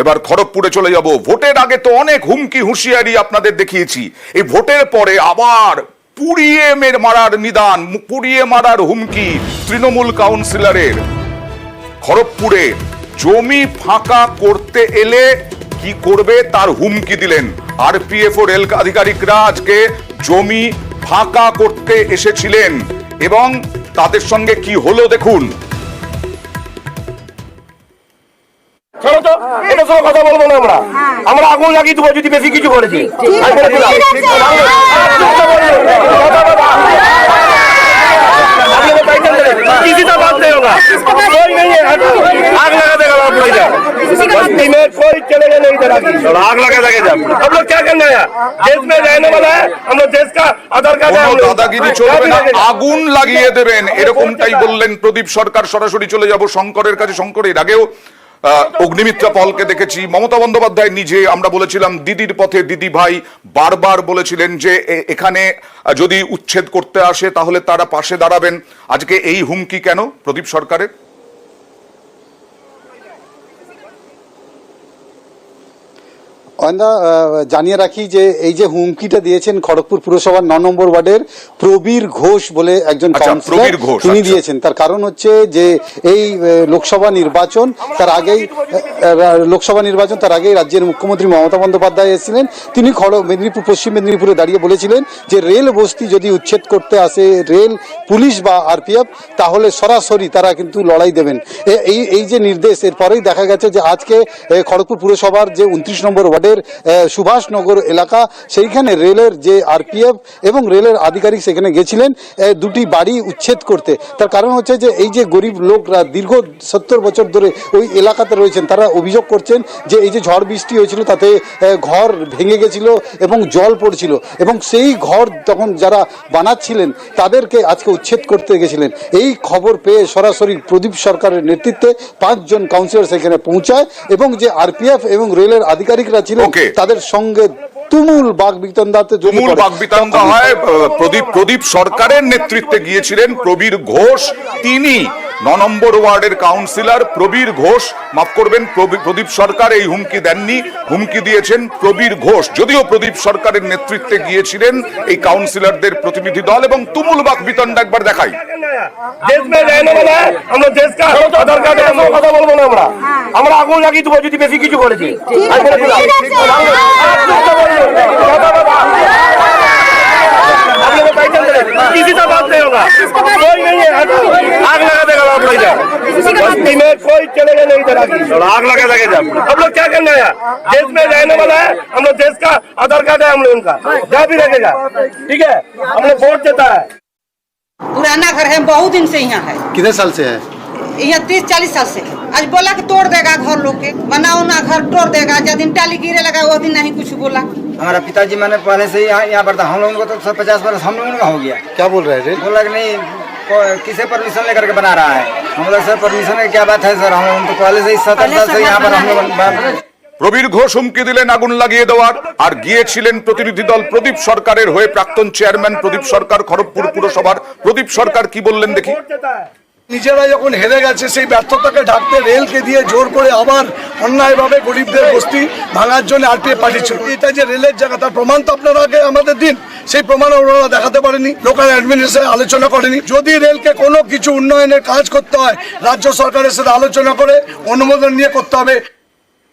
এবার খড়গপুরে চলে যাব। ভোটের আগে তো অনেক হুমকি হুঁশিয়ারি আপনাদের দেখিয়েছি, এই ভোটের পরে আবার পুড়িয়ে মারার নিদান, পুড়িয়ে মারার হুমকি তৃণমূল কাউন্সিলরের। খড়গপুরে জমি ফাঁকা করতে এলে কি করবে তার হুমকি দিলেন। আরপিএফ ও রেল আধিকারিকরা আজকে জমি ফাঁকা করতে এসেছিলেন এবং তাদের সঙ্গে কি হলো দেখুন। চলো তো, এটা সব কথা বলবো না আমরা। আমরা আগুন লাগিয়ে দেবো যদি বেশি কিছু করেছি। आग लगा देगा आप लोग इधर, बस्ती में कोई चलेगा नहीं इधर आगे, आग लगा देगा जब हम लोग क्या करना है, देश में रहने वाला है, हम लोग देश का आधार कार्ड है, দাদাগিরি চলবে না, আগুন লাগিয়ে দেবেন এরকমটাই বললেন প্রদীপ সরকার। সরাসরি চলে যাব শঙ্করের কাছে। শঙ্করের আগেও অগ্নিমিত্রা পলকে দেখেছি, মমতা বন্দ্যোপাধ্যায় নিজে, আমরা বলেছিলাম দিদির পথে দিদি ভাই, বারবার বলেছিলেন যে এখানে যদি উচ্ছেদ করতে আসে তাহলে তারা পাশে দাঁড়াবেন। আজকে এই হুমকি কেন প্রদীপ সরকারের? জানিয়ে রাখি যে এই যে হুমকিটা দিয়েছেন খড়গপুর পুরসভার 9 নম্বর ওয়ার্ডের প্রবীর ঘোষ বলে একজন কাউন্সিলর, তিনি দিয়েছেন। তার কারণ হচ্ছে যে এই লোকসভা নির্বাচন তার আগেই রাজ্যের মুখ্যমন্ত্রী মমতা বন্দ্যোপাধ্যায় এসেছিলেন। তিনি মেদিনীপুর, পশ্চিম মেদিনীপুরে দাঁড়িয়ে বলেছিলেন যে রেল বস্তি যদি উচ্ছেদ করতে আসে রেল পুলিশ বা আরপিএফ, তাহলে সরাসরি তারা কিন্তু লড়াই দেবেন। এই যে নির্দেশ, এরপরেই দেখা গেছে যে আজকে খড়গপুর পুরসভার যে 29 নম্বর ওয়ার্ডে সুভাষনগর এলাকা, সেইখানে রেলের যে আরপিএফ এবং রেলের আধিকারিক সেখানে গেছিলেন দুটি বাড়ি উচ্ছেদ করতে। তার কারণ হচ্ছে যে এই যে গরিব লোকরা দীর্ঘ 70 বছর ধরে ওই এলাকাতে রয়েছেন, তারা অভিযোগ করছেন যে এই যে ঝড় বৃষ্টি হয়েছিল তাতে ঘর ভেঙে গেছিল এবং জল পড়ছিল, এবং সেই ঘর তখন যারা বানাচ্ছিলেন তাদেরকে আজকে উচ্ছেদ করতে গেছিলেন। এই খবর পেয়ে সরাসরি প্রদীপ সরকারের নেতৃত্বে 5 জন কাউন্সিলর সেখানে পৌঁছায় এবং যে আরপিএফ এবং রেলের আধিকারিকরা ছিলেন তাদের সঙ্গে তুমুল বাকবিতণ্ডা হয়। প্রদীপ সরকারের নেতৃত্বে গিয়েছিলেন প্রবীর ঘোষ, তিনি 9 নম্বর ওয়ার্ডের কাউন্সিলর প্রবীর ঘোষ। মাফ করবেন, প্রদীপ সরকার এই হুমকি দেননি, হুমকি দিয়েছেন প্রবীর ঘোষ। যদিও প্রদীপ সরকারের নেতৃত্বে গিয়েছিলেন এই কাউন্সিলরদের প্রতিনিধি দল, এবং তুমুল বাকবিতণ্ডা একবার দেখাই। देश में रहने वाला है, हम लोग देश का आधार कार्ड है, কথা বলবো না আমরা। আমরা আগুন লাগিয়ে দেবো যদি বেশি কিছু করেছি। किसी का बात नहीं होगा, कोई नहीं है, आग लगा देगा आप लोग इधर, बस्ती में कोई चलेगा नहीं इधर आगे, आग लगा देगा जब हम लोग क्या करना है, देश में रहने वाला है, हम लोग देश का आधार कार्ड है, हम लोग उनका जहाँ भी रहेगा, ठीक है। हम लोग वोट देता है। पुराना घर है, बहुत दिन से यहाँ है। कितने साल से है? यहाँ 30-40 साल से। आज बोला कि तोड़ देगा घर लोग के, बनाओ ना घर तोड़ देगा। जिस दिन टाली गिरे लगा वो दिन नहीं कुछ बोला। हमारा पिताजी मैंने पहले से यहाँ पर था, हम लोगों को तो 50 वर्ष हम लोगों का हो गया। क्या बोल रहे हैं? बोला कि नहीं किसे परमिशन लेकर के बना रहा है। हम लोग सर परमिशन की क्या बात है सर, हम लोग तो पहले से 70 साल से यहाँ पर हम लोग। প্রবীর ঘোষ হুমকি দিলেন আগুন লাগিয়ে দেওয়ার। আর গিয়েছিলেন প্রতিনিধি দল প্রদীপ সরকারের হয়ে প্রাক্তন চেয়ারম্যান প্রদীপ সরকার, খড়গপুর পুরসভার। প্রদীপ সরকার কি বললেন দেখি। নিজেরা যখন হেরে গেছে সেই ব্যর্থতাকে ঢাকতে রেলকে দিয়ে জোর করে আবার অন্যায়ভাবে গরিবদের বস্তি ভাঙার জন্য আরপিএফ পাঠিয়েছিল। এটা যে রেলের জায়গা তার প্রমাণ তো আপনারা আগে আমাদের দিন, সেই প্রমাণ ওনারা দেখাতে পারেনি, লোকাল অ্যাডমিনিস্ট্রেশন আলোচনা করেনি। যদি রেলকে কোনো কিছু উন্নয়নের কাজ করতে হয় রাজ্য সরকারের সাথে আলোচনা করে অনুমোদন নিয়ে করতে হবে।